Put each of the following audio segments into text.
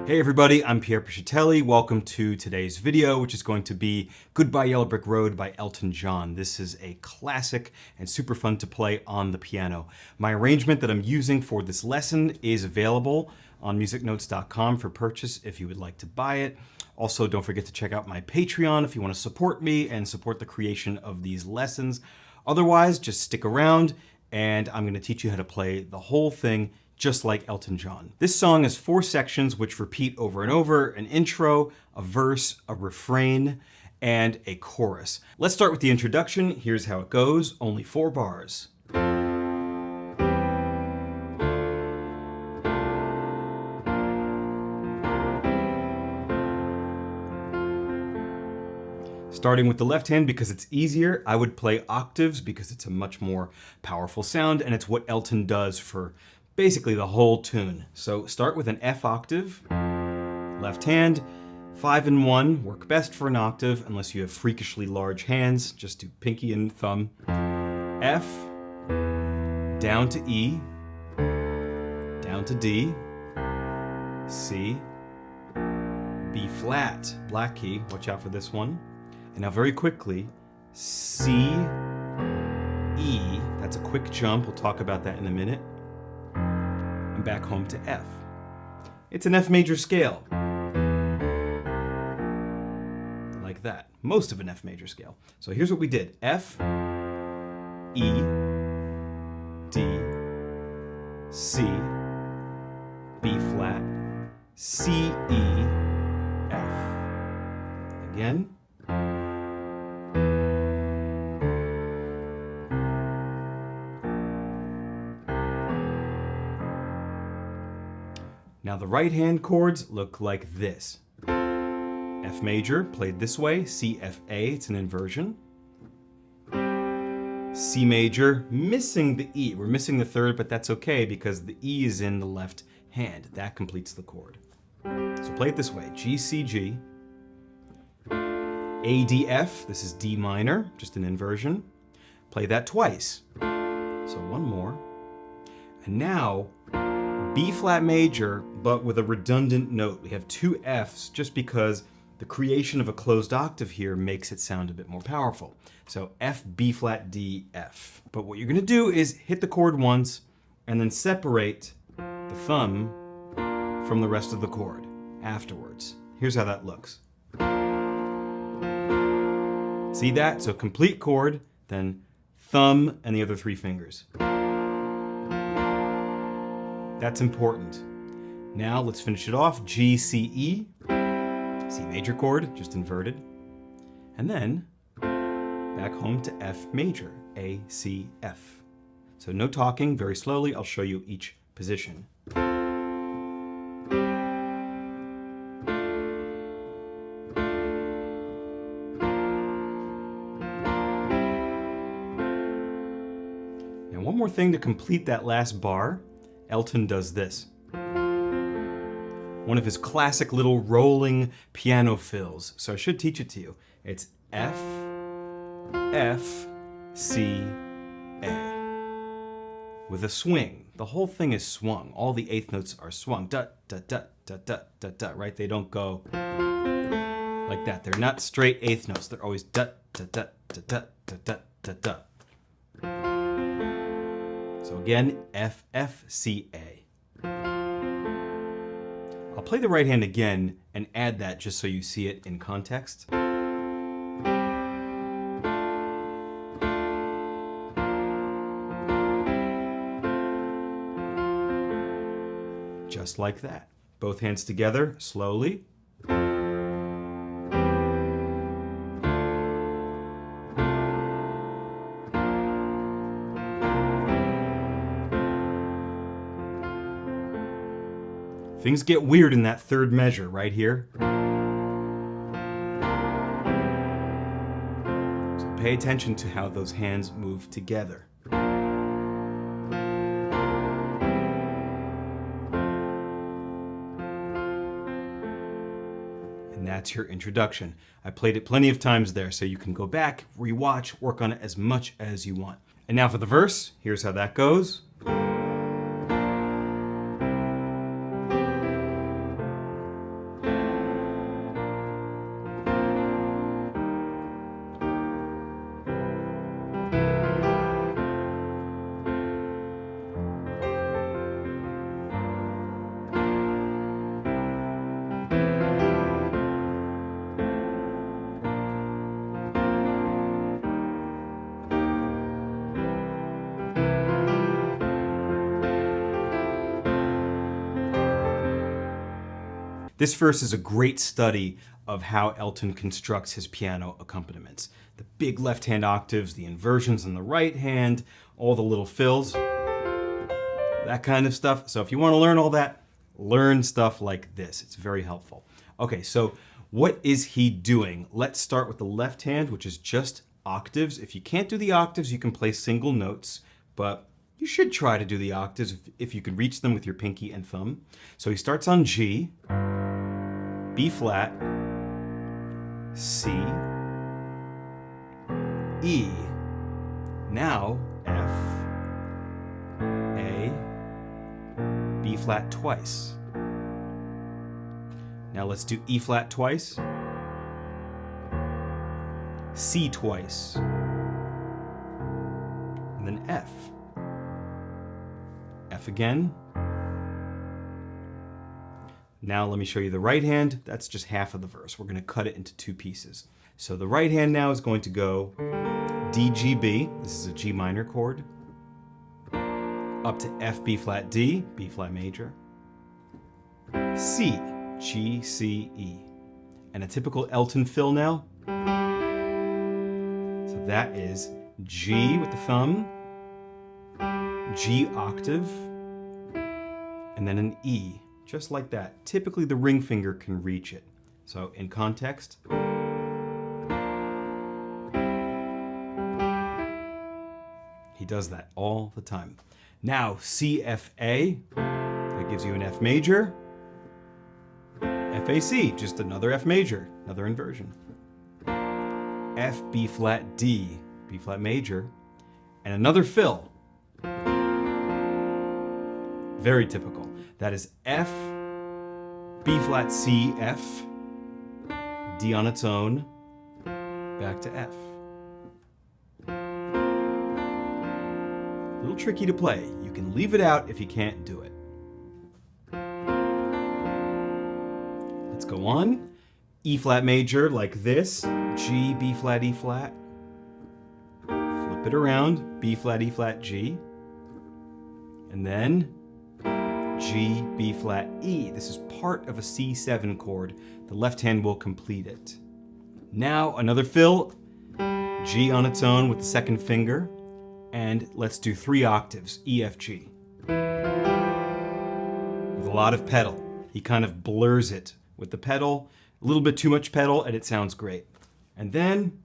Hey everybody, I'm Pierre Piscitelli. Welcome to today's video, which is going to be Goodbye Yellow Brick Road by Elton John. This is a classic and super fun to play on the piano. My arrangement that I'm using for this lesson is available on musicnotes.com for purchase if you would like to buy it. Also, don't forget to check out my Patreon if you want to support me and support the creation of these lessons. Otherwise, just stick around and I'm going to teach you how to play the whole thing just like Elton John. This song has 4 sections which repeat over and over: an intro, a verse, a refrain, and a chorus. Let's start with the introduction. Here's how it goes, only 4 bars. Starting with the left hand because it's easier, I would play octaves because it's a much more powerful sound and it's what Elton does for basically the whole tune. So start with an F octave, left hand, 5 and 1 work best for an octave unless you have freakishly large hands. Just do pinky and thumb. F, down to E, down to D, C, B flat, black key, watch out for this one. And now very quickly, C, E, that's a quick jump, we'll talk about that in a minute. And back home to F. It's an F major scale. Like that, most of an F major scale. So here's what we did: F, E, D, C, B flat, C, E, F. Again. Now the right hand chords look like this. F major, played this way, C, F, A, it's an inversion. C major, missing the E. We're missing the third, but that's okay because the E is in the left hand. That completes the chord. So play it this way: G, C, G, A, D, F, this is D minor, just an inversion. Play that twice. So one more. And now, B flat major, but with a redundant note. We have 2 Fs just because the creation of a closed octave here makes it sound a bit more powerful. So F, B flat, D, F. But what you're gonna do is hit the chord once and then separate the thumb from the rest of the chord afterwards. Here's how that looks. See that? So complete chord, then thumb and the other 3 fingers. That's important. Now let's finish it off. G, C, E, C major chord, just inverted. And then back home to F major, A, C, F. So no talking, very slowly. I'll show you each position. Now one more thing to complete that last bar. Elton does this. One of his classic little rolling piano fills. So I should teach it to you. It's F, F, C, A. With a swing. The whole thing is swung. All the 8th notes are swung. Da, da, da, da, da, da, da, right? They don't go like that. They're not straight 8th notes. They're always da, da, da, da, da, da, da, da, da. So again, F, F, C, A. I'll play the right hand again and add that just so you see it in context. Just like that. Both hands together, slowly. Things get weird in that third measure right here. So pay attention to how those hands move together. And that's your introduction. I played it plenty of times there, so you can go back, rewatch, work on it as much as you want. And now for the verse, here's how that goes. This verse is a great study of how Elton constructs his piano accompaniments. The big left-hand octaves, the inversions on the right hand, all the little fills, that kind of stuff. So if you want to learn all that, learn stuff like this. It's very helpful. Okay, so what is he doing? Let's start with the left hand, which is just octaves. If you can't do the octaves, you can play single notes, but you should try to do the octaves if you can reach them with your pinky and thumb. So he starts on G, B flat, C, E, now F, A, B flat twice. Now let's do E flat twice, C twice, and then F. F again. Now let me show you the right hand. That's just half of the verse. We're going to cut it into two pieces. So the right hand now is going to go D, G, B. This is a G minor chord. Up to F, B flat, D, B flat major. C, G, C, E. And a typical Elton fill now. So that is G with the thumb, G octave, and then an E, just like that. Typically the ring finger can reach it. So in context, he does that all the time. Now C, F, A, that gives you an F major. F, A, C, just another F major, another inversion. F, B flat, D, B flat major, and another fill. Very typical. That is F, B flat, C, F, D on its own, back to F. A little tricky to play. You can leave it out if you can't do it. Let's go on. E flat major like this, G, B flat, E flat. Flip it around, B flat, E flat, G. And then G, B flat, E. This is part of a C7 chord. The left hand will complete it. Now another fill, G on its own with the second finger. And let's do 3 octaves, E, F, G. With a lot of pedal. He kind of blurs it with the pedal, a little bit too much pedal, and it sounds great. And then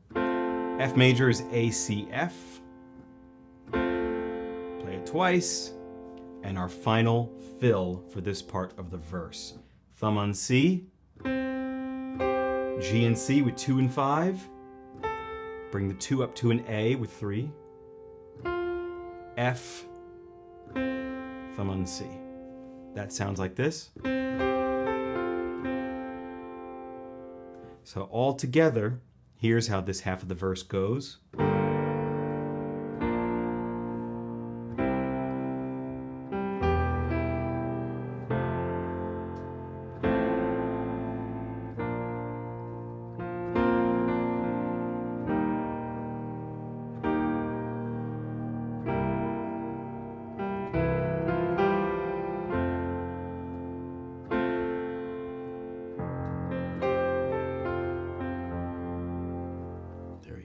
F major is A, C, F. Play it twice. And our final fill for this part of the verse. Thumb on C, G and C with 2 and 5. Bring the 2 up to an A with 3. F, thumb on C. That sounds like this. So all together, here's how this half of the verse goes.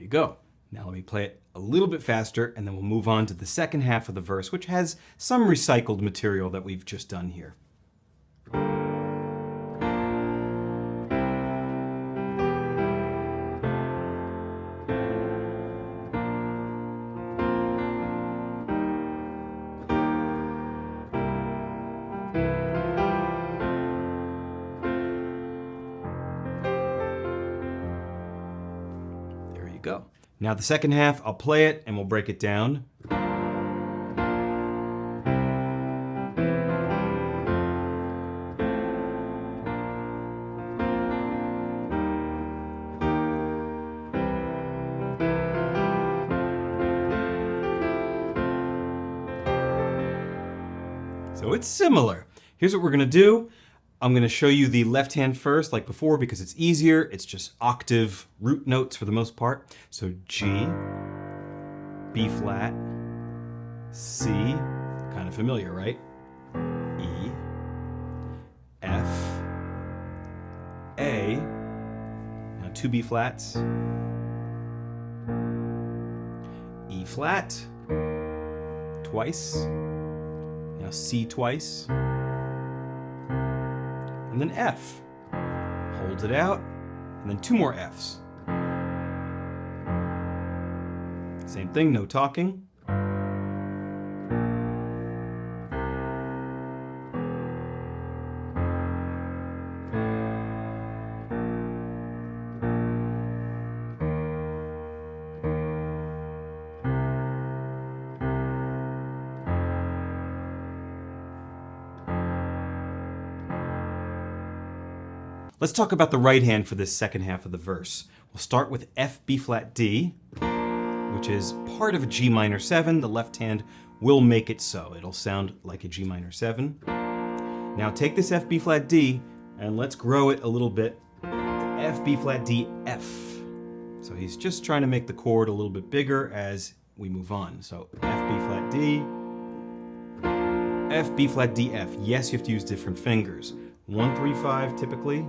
Go. Now let me play it a little bit faster and then we'll move on to the second half of the verse, which has some recycled material that we've just done here. Go. Now the second half, I'll play it and we'll break it down. So it's similar. Here's what we're going to do. I'm going to show you the left hand first, like before, because it's easier. It's just octave root notes for the most part. So G, B flat, C, kind of familiar, right? E, F, 2 B flats, E flat, twice, now C twice, and then F. Hold it out, and then 2 more Fs. Same thing, no talking. Let's talk about the right hand for this second half of the verse. We'll start with F, B flat, D, which is part of a G minor 7. The left hand will make it so. It'll sound like a G minor 7. Now take this F, B flat, D, and let's grow it a little bit to F, B flat, D, F. So he's just trying to make the chord a little bit bigger as we move on. So F, B flat, D, F, B flat, D, F. Yes, you have to use different fingers. 1, 3, 5 typically.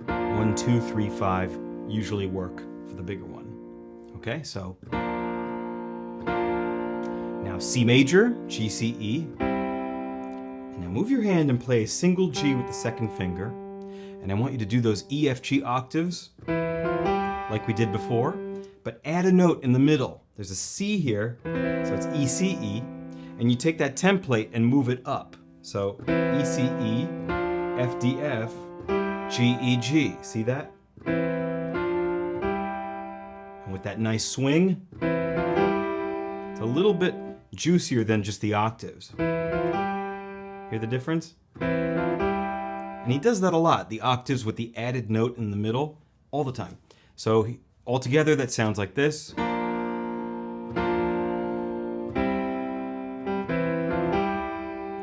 1, 2, 3, 5 usually work for the bigger one. Okay, so now C major, G, C, E. And now move your hand and play a single G with the second finger. And I want you to do those E, F, G octaves like we did before, but add a note in the middle. There's a C here, so it's E, C, E. And you take that template and move it up. So E, C, E, F, D, F, G, E, G. See that? And with that nice swing, it's a little bit juicier than just the octaves. Hear the difference? And he does that a lot, the octaves with the added note in the middle, all the time. So altogether, that sounds like this.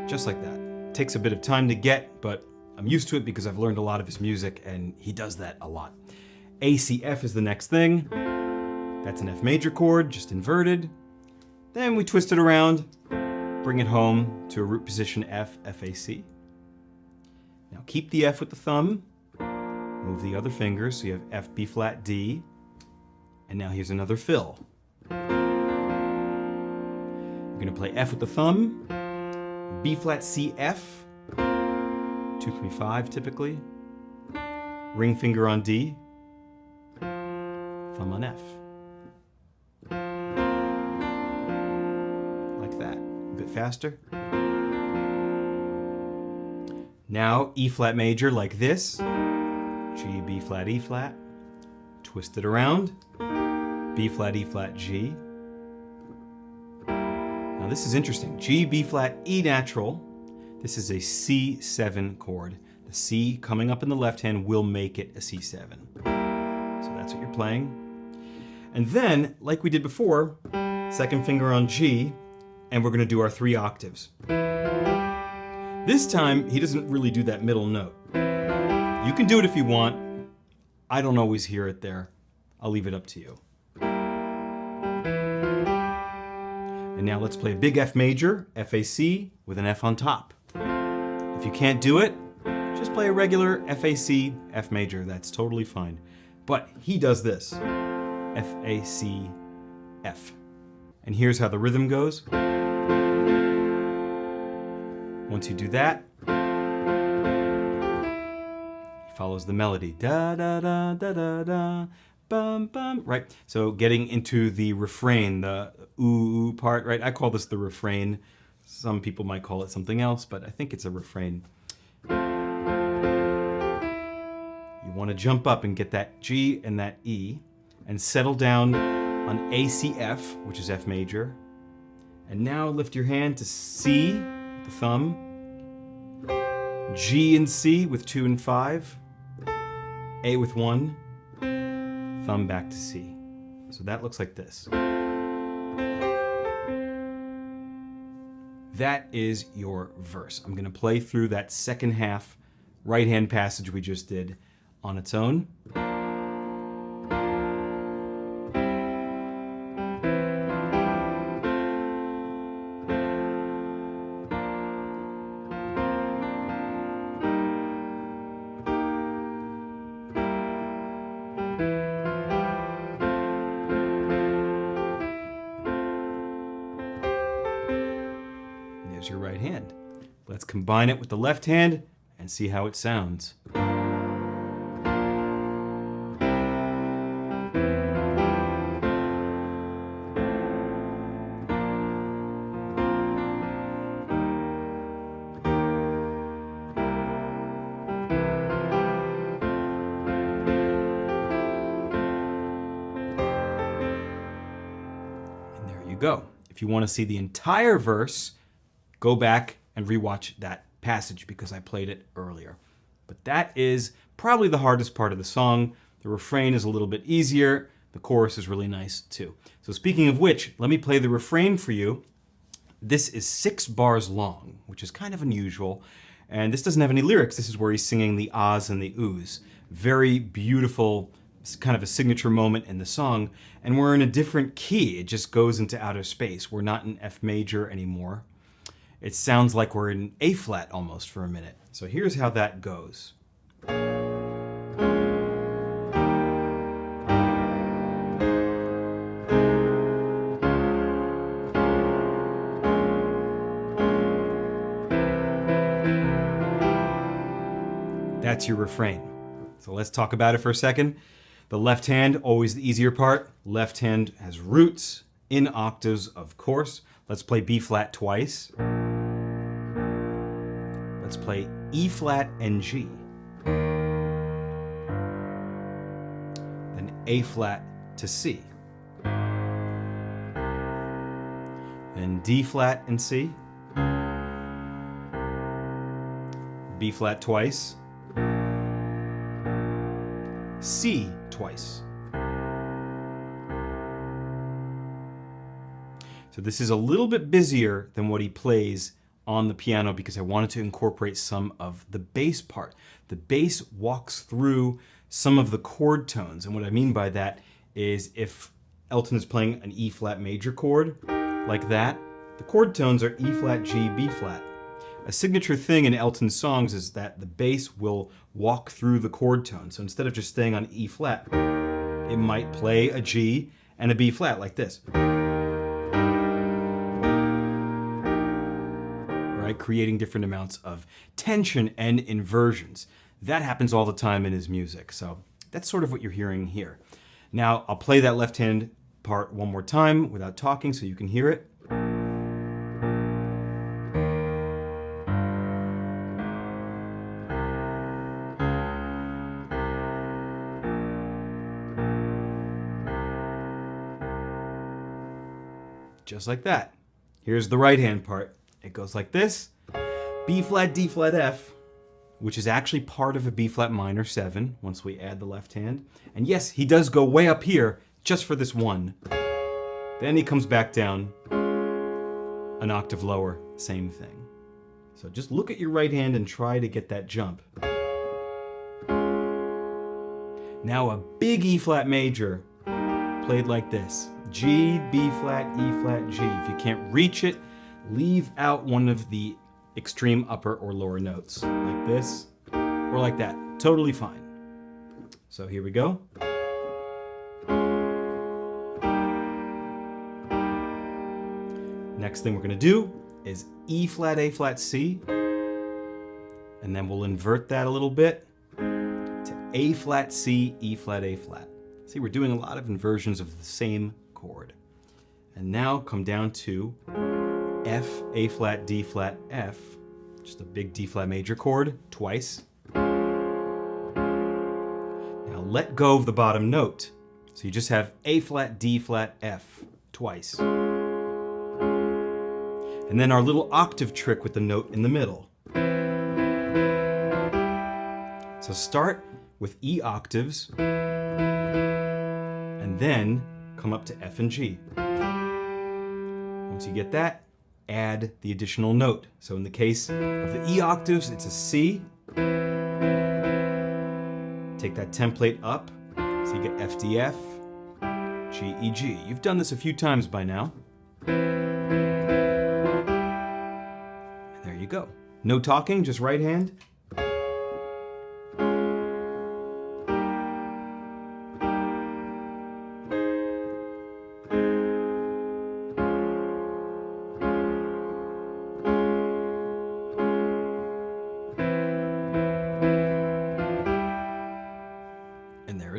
Just like that. Takes a bit of time to get, but I'm used to it because I've learned a lot of his music, and he does that a lot. A, C, F is the next thing. That's an F major chord, just inverted. Then we twist it around, bring it home to a root position F, F, A, C. Now keep the F with the thumb, move the other fingers, so you have F, B flat, D, and now here's another fill. You're gonna play F with the thumb, B flat, C, F, 2, 3, 5 typically. Ring finger on D. Thumb on F. Like that. A bit faster. Now E flat major like this. G, B flat, E flat. Twist it around. B flat, E flat, G. Now this is interesting. G, B flat, E natural. This is a C7 chord. The C coming up in the left hand will make it a C7. So that's what you're playing. And then, like we did before, second finger on G, and we're gonna do our 3 octaves. This time, he doesn't really do that middle note. You can do it if you want. I don't always hear it there. I'll leave it up to you. And now let's play a big F major, F, A, C, with an F on top. If you can't do it, just play a regular F, A, C, F major. That's totally fine. But he does this. F, A, C, F. And here's how the rhythm goes. Once you do that, he follows the melody. Da, da, da, da, da, da, bum, bum. Right? So getting into the refrain, the ooh, ooh part, right? I call this the refrain. Some people might call it something else, but I think it's a refrain. You want to jump up and get that G and that E and settle down on A, C, F, which is F major. And now lift your hand to C with the thumb, G and C with 2 and 5, A with 1, thumb back to C. So that looks like this. That is your verse. I'm going to play through that second half right hand passage we just did on its own. there's your right hand. Let's combine it with the left hand and see how it sounds. Go. If you want to see the entire verse, go back and rewatch that passage because I played it earlier. But that is probably the hardest part of the song. The refrain is a little bit easier. The chorus is really nice too. So speaking of which, let me play the refrain for you. This is 6 bars long, which is kind of unusual. And this doesn't have any lyrics. This is where he's singing the ahs and the oohs. Very beautiful, kind of a signature moment in the song, and we're in a different key. It just goes into outer space. We're not in F major anymore. It sounds like we're in A flat almost for a minute. So here's how that goes. That's your refrain. So let's talk about it for a second. The left hand, always the easier part. Left hand has roots in octaves, of course. Let's play B flat twice. Let's play E flat and G. Then A flat to C. Then D flat and C. B flat twice. C twice. So this is a little bit busier than what he plays on the piano because I wanted to incorporate some of the bass part. The bass walks through some of the chord tones, and what I mean by that is if Elton is playing an E flat major chord like that, the chord tones are E flat, G, B flat. A signature thing in Elton's songs is that the bass will walk through the chord tone. So instead of just staying on E flat, it might play a G and a B flat like this. Right? Creating different amounts of tension and inversions. That happens all the time in his music. So that's sort of what you're hearing here. Now I'll play that left hand part one more time without talking so you can hear it. Just like that. Here's the right hand part. It goes like this. B flat, D flat, F, which is actually part of a B flat minor 7 once we add the left hand. And yes, he does go way up here just for this one. Then he comes back down an octave lower, same thing. So just look at your right hand and try to get that jump. Now a big E flat major played like this. G, B flat, E flat, G. If you can't reach it, leave out one of the extreme upper or lower notes, like this or like that. Totally fine. So here we go. Next thing we're going to do is E flat, A flat, C, and then we'll invert that a little bit to A flat, C, E flat, A flat. See, we're doing a lot of inversions of the same chord. And now come down to F, A flat, D flat, F, just a big D flat major chord twice. Now let go of the bottom note. So you just have A flat, D flat, F twice. And then our little octave trick with the note in the middle. So start with E octaves, and then come up to F and G. Once you get that, add the additional note. So in the case of the E octaves, it's a C. Take that template up, so you get F, D, F, G, E, G. You've done this a few times by now. And there you go. No talking, just right hand.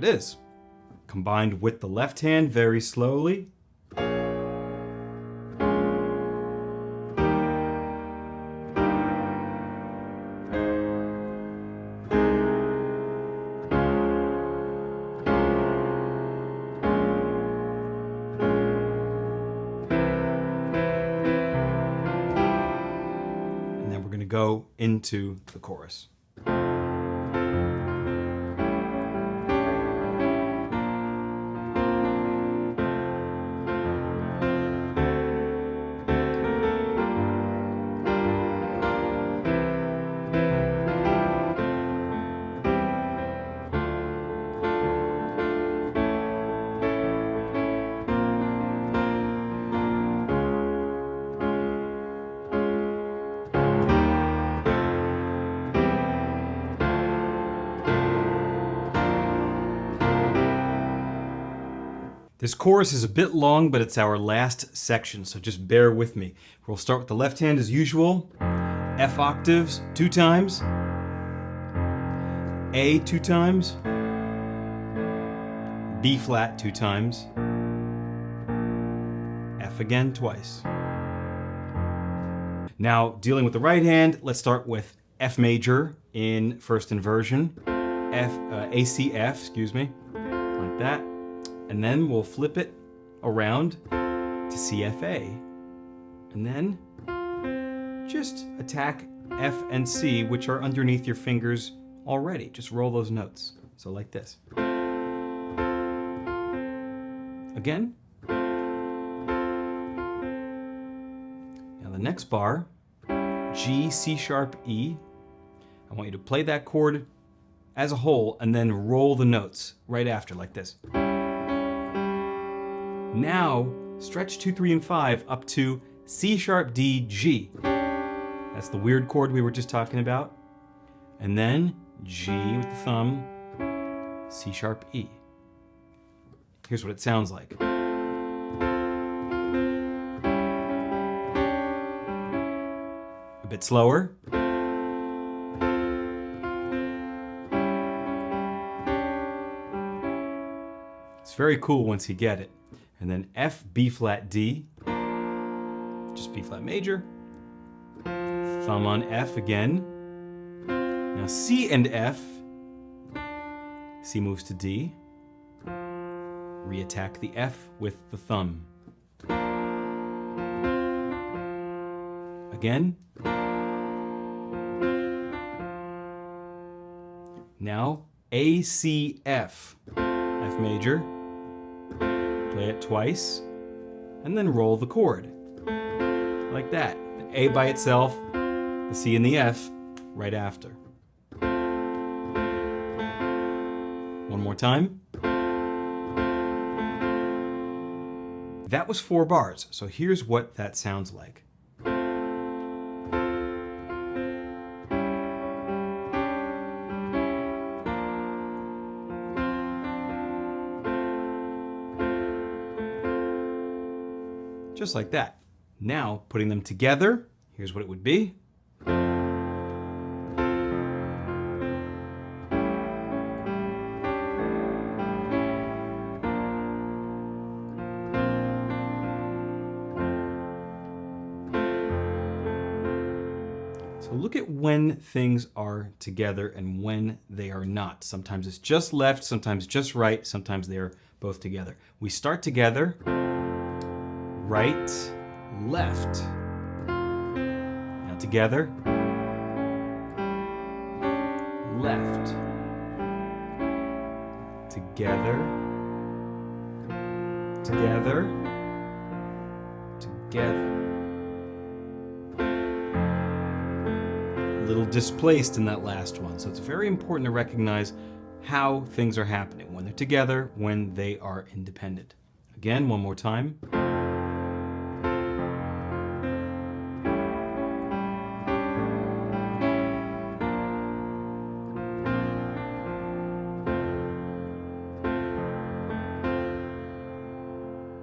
is. Combined with the left hand very slowly. Go into the chorus. This chorus is a bit long, but it's our last section, so just bear with me. We'll start with the left hand as usual. F octaves 2 times. A 2 times. B flat 2 times. F again twice. Now, dealing with the right hand, let's start with F major in first inversion. A, C, F, excuse me, like that. And then we'll flip it around to CFA. And then just attack F and C, which are underneath your fingers already. Just roll those notes. So like this. Again. Now the next bar, G, C sharp, E. I want you to play that chord as a whole and then roll the notes right after like this. Now, stretch 2, 3, and 5 up to C sharp, D, G. That's the weird chord we were just talking about. And then G with the thumb, C sharp, E. Here's what it sounds like. A bit slower. It's very cool once you get it. And then F, B flat, D, just B flat major, thumb on F again. Now C and F, C moves to D, re-attack the F with the thumb. Again. Now A, C, F, F major. Play it twice, and then roll the chord. Like that. The A by itself, the C and the F right after. One more time. That was 4 bars, so here's what that sounds like. Just like that. Now, putting them together, here's what it would be. So look at when things are together and when they are not. Sometimes it's just left, sometimes just right, sometimes they're both together. We start together. Right, left. Now together. Left. Together. Together. Together. A little displaced in that last one, so it's very important to recognize how things are happening, when they're together, when they are independent. Again, one more time.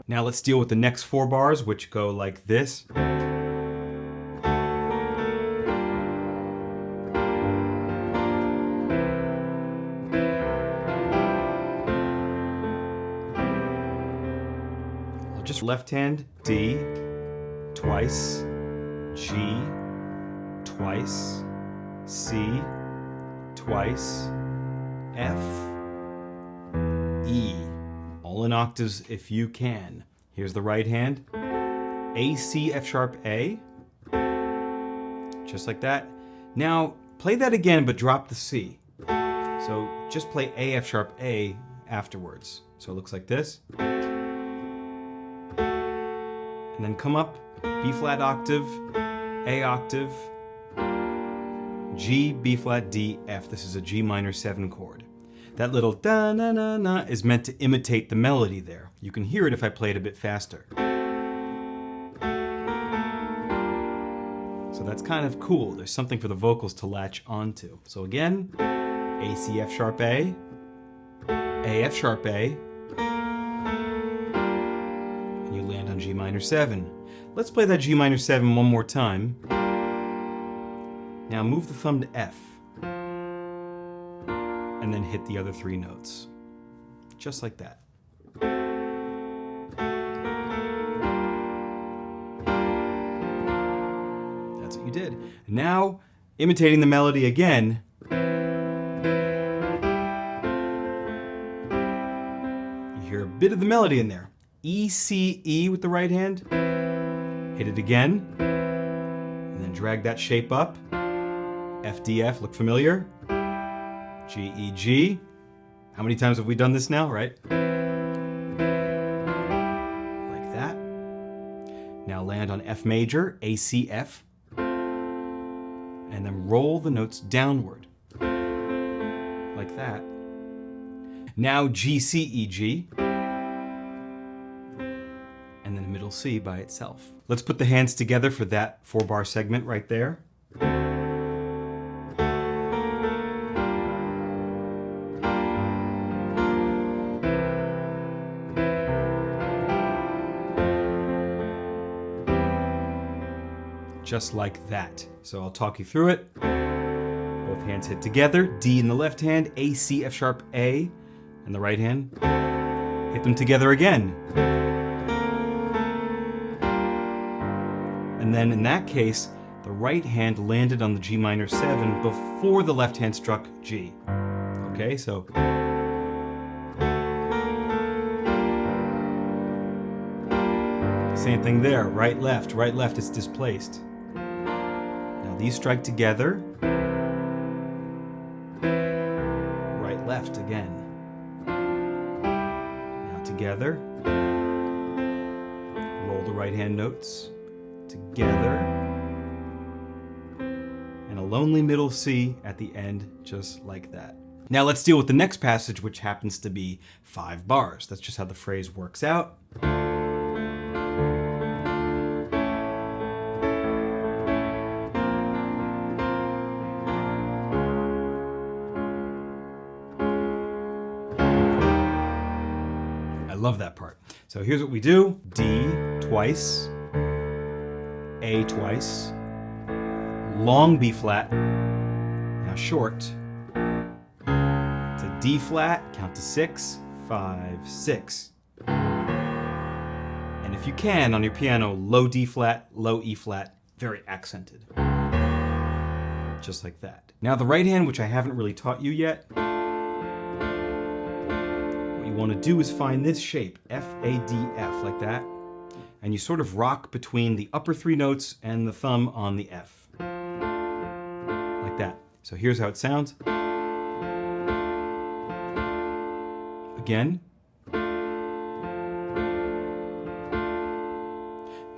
Now let's deal with the next 4 bars, which go like this. Left hand, D, twice, G, twice, C, twice, F, E. All in octaves if you can. Here's the right hand. A, C, F sharp, A. Just like that. Now, play that again, but drop the C. So just play A, F sharp, A afterwards. So it looks like this. And then come up, B flat octave, A octave, G, B flat, D, F. This is a G minor 7 chord. That little da-na-na-na is meant to imitate the melody there. You can hear it if I play it a bit faster. So that's kind of cool. There's something for the vocals to latch onto. So again, A, C, F sharp, A, F sharp, A, and you land on G minor 7. Let's play that G minor 7 one more time. Now move the thumb to F, and then hit the other 3 notes. Just like that. That's what you did. Now, imitating the melody again, you hear a bit of the melody in there. E, C, E with the right hand. Hit it again, and then drag that shape up. F, D, F, look familiar? G, E, G. How many times have we done this now, right? Like that. Now land on F major, A, C, F. And then roll the notes downward. Like that. Now G, C, E, G. And then a middle C by itself. Let's put the hands together for that 4-bar segment right there. Just like that. So I'll talk you through it. Both hands hit together. D in the left hand, A, C, F sharp, A in the right hand. Hit them together again. And then in that case, the right hand landed on the G minor 7 before the left hand struck G. Okay, so same thing there, right, left, it's displaced. Now these strike together. Right, left again. Now together. Roll the right hand notes together. And a lonely middle C at the end, just like that. Now let's deal with the next passage, which happens to be 5 bars. That's just how the phrase works out. I love that part. So here's what we do. D twice, A twice, long B flat, now short, to D flat, count to 6, 5, 6. And if you can, on your piano, low D flat, low E flat, very accented. Just like that. Now the right hand, which I haven't really taught you yet, what you want to do is find this shape, F, A, D, F, like that. And you sort of rock between the upper 3 notes and the thumb on the F. Like that. So here's how it sounds. Again.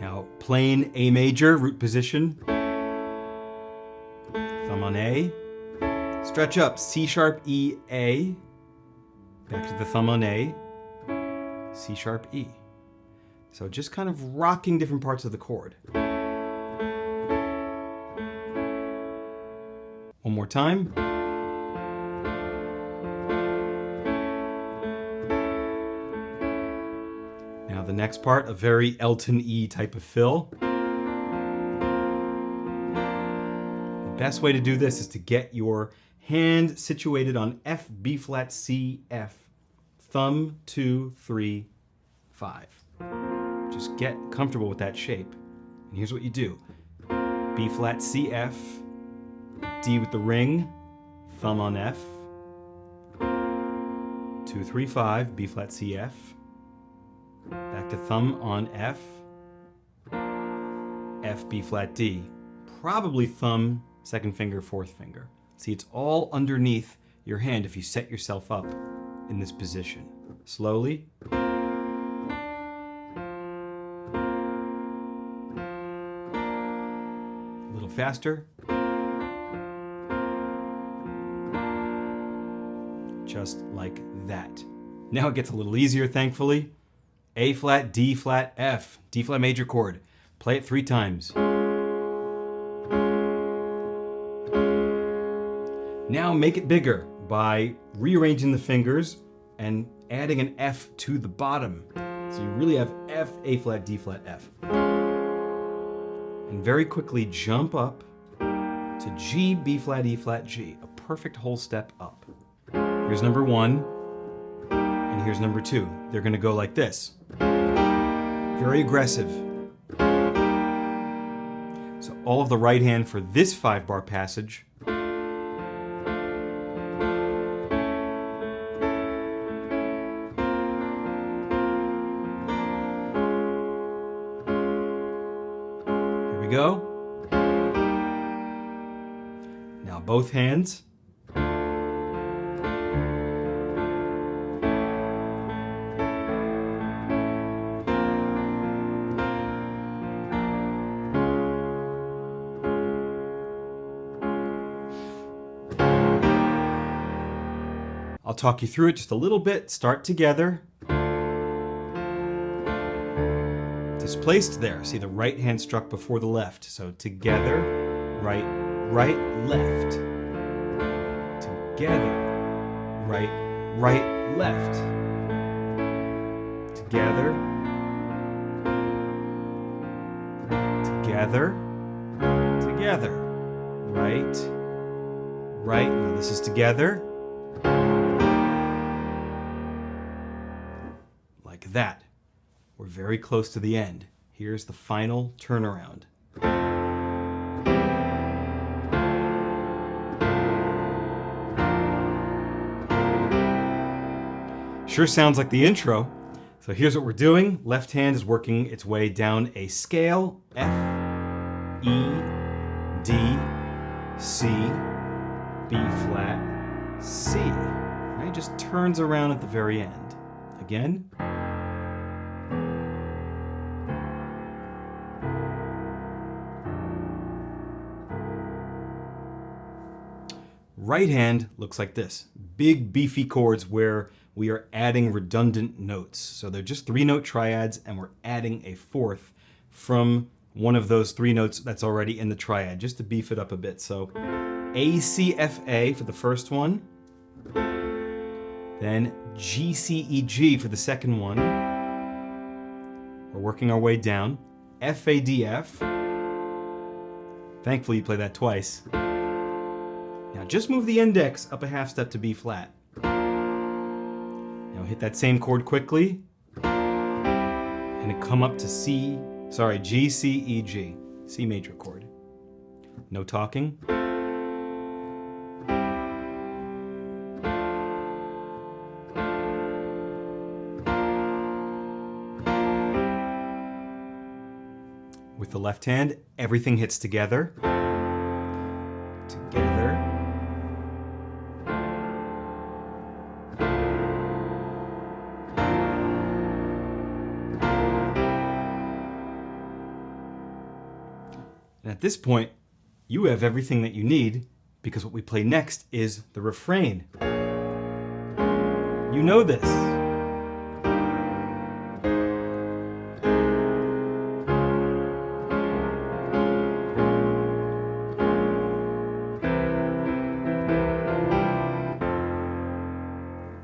Now, plain A major, root position. Thumb on A. Stretch up, C sharp, E, A. Back to the thumb on A. C sharp, E. So just kind of rocking different parts of the chord. One more time. Now the next part, a very Elton E type of fill. The best way to do this is to get your hand situated on F, B flat, C, F. Thumb, 2, 3, 5. Just get comfortable with that shape. And here's what you do. B flat, C, F, D with the ring, thumb on F, 2, 3, 5, B flat, C, F, back to thumb on F, F, B flat, D. Probably thumb, second finger, fourth finger. See, it's all underneath your hand if you set yourself up in this position. Slowly. A little faster. Just like that. Now it gets a little easier, thankfully. A flat, D flat, F, D flat major chord. Play it 3 times. Now make it bigger by rearranging the fingers and adding an F to the bottom. So you really have F, A flat, D flat, F. And very quickly jump up to G, B flat, E flat, G. A perfect whole step up. Here's number 1, and here's number 2. They're gonna go like this. Very aggressive. So all of the right hand for this 5-bar passage. Here we go. Now both hands. I'll talk you through it just a little bit. Start together. Displaced there. See, the right hand struck before the left. So together, right, right, left. Together, right, right, left. Together. Together. Together. Right, right. Now this is together. Like that. We're very close to the end. Here's the final turnaround. Sure sounds like the intro. So here's what we're doing. Left hand is working its way down a scale. F, E, D, C, B flat, C. Right? Just turns around at the very end. Again. Right hand looks like this. Big beefy chords where we are adding redundant notes. So they're just 3-note triads and we're adding a 4th from one of those 3 notes that's already in the triad, just to beef it up a bit. So A, C, F, A for the first one. Then G, C, E, G for the second one. We're working our way down. F, A, D, F. Thankfully you play that twice. Now just move the index up a half step to B flat. Now hit that same chord quickly. And it come up to G, C, E, G. C major chord. No talking. With the left hand, everything hits together. Together. And at this point, you have everything that you need because what we play next is the refrain. You know this.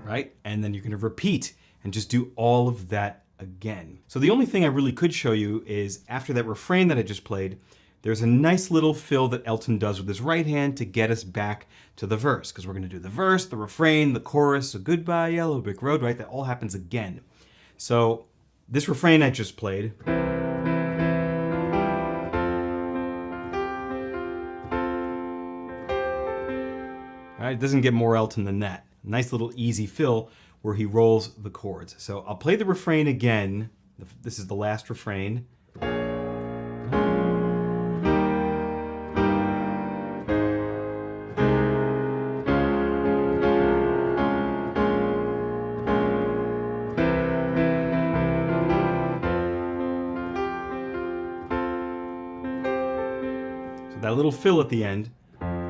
Right? And then you're going to repeat and just do all of that again. So the only thing I really could show you is after that refrain that I just played, there's a nice little fill that Elton does with his right hand to get us back to the verse, because we're going to do the verse, the refrain, the chorus, so goodbye Yellow Brick Road, right? That all happens again. So This refrain I just played. It doesn't get more Elton than that. Nice little easy fill where he rolls the chords. So I'll play the refrain again. This is the last refrain. So that little fill at the end.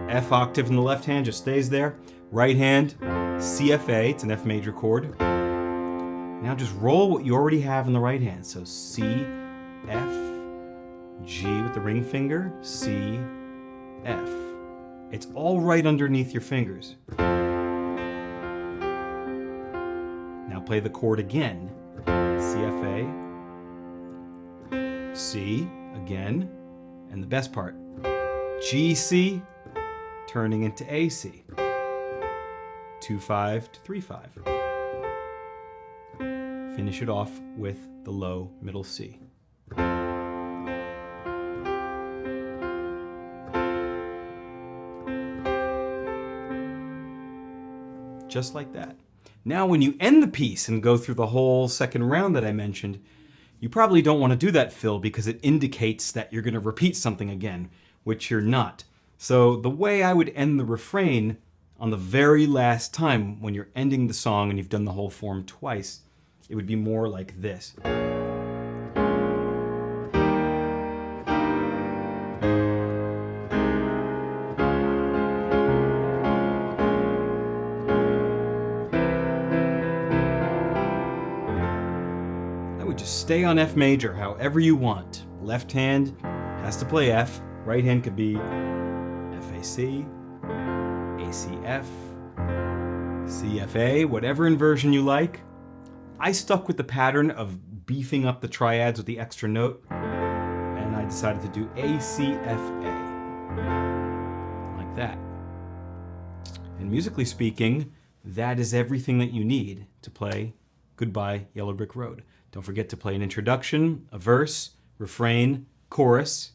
F octave in the left hand just stays there. Right hand, CFA, it's an F major chord. Now just roll what you already have in the right hand. So C, F, G with the ring finger, C, F. It's all right underneath your fingers. Now play the chord again. CFA, C, again, and the best part, G, C, turning into AC. 2-5 to 3-5. Finish it off with the low middle C. Just like that. Now when you end the piece and go through the whole second round that I mentioned, you probably don't want to do that fill because it indicates that you're going to repeat something again, which you're not. So the way I would end the refrain on the very last time when you're ending the song and you've done the whole form twice, it would be more like this. I would just stay on F major however you want. Left hand has to play F, right hand could be FAC, ACF, CFA, whatever inversion you like. I stuck with the pattern of beefing up the triads with the extra note, and I decided to do ACFA, like that. And musically speaking, that is everything that you need to play Goodbye Yellow Brick Road. Don't forget to play an introduction, a verse, refrain, chorus,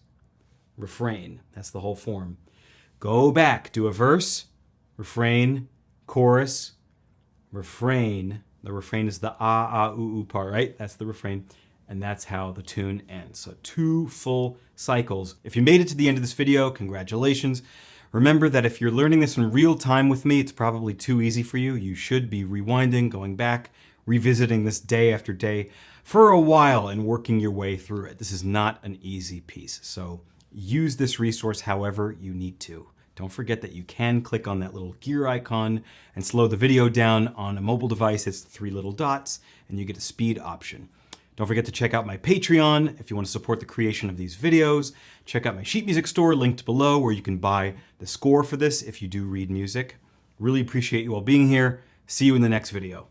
refrain. That's the whole form. Go back, do a verse, refrain, chorus, refrain. The refrain is the ooh part, right? That's the refrain. And that's how the tune ends. So 2 full cycles. If you made it to the end of this video, congratulations. Remember that if you're learning this in real time with me, it's probably too easy for you. You should be rewinding, going back, revisiting this day after day for a while and working your way through it. This is not an easy piece. So use this resource however you need to. Don't forget that you can click on that little gear icon and slow the video down on a mobile device. It's the 3 little dots and you get a speed option. Don't forget to check out my Patreon if you want to support the creation of these videos. Check out my sheet music store linked below where you can buy the score for this if you do read music. Really appreciate you all being here. See you in the next video.